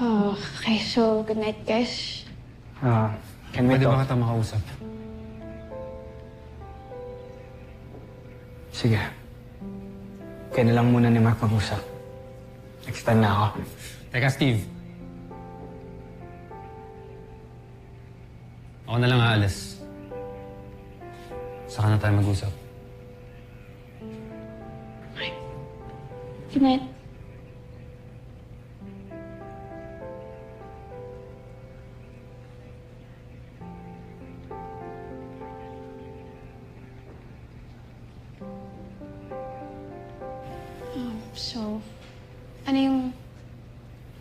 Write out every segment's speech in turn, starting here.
Oh, okay, so good night, guys. Can we Pwede talk? ba kita makausap? Sige. Kaya na lang muna ni Mark mag-usap. Next time na ako. Teka, Steve. Ako na lang aalis. Saka na tayo mag-usap. Good night. So, ano yung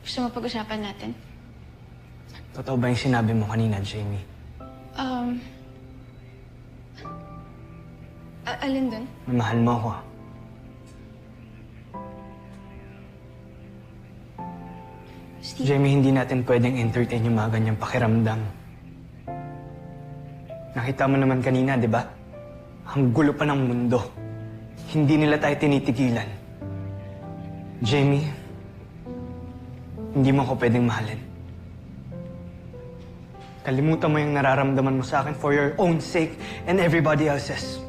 gusto mo pag-usapan natin? Totoo ba yung sinabi mo kanina, Jamie? Alin dun? Na mahal mo ako. Steve? Jamie, hindi natin pwedeng entertain yung mga ganyang pakiramdam. Nakita mo naman kanina, di ba? Ang gulo pa ng mundo. Hindi nila tayo tinitigilan. Jamie, hindi mo ako pwedeng mahalin. Kalimutan mo yung nararamdaman mo sa akin for your own sake and everybody else's.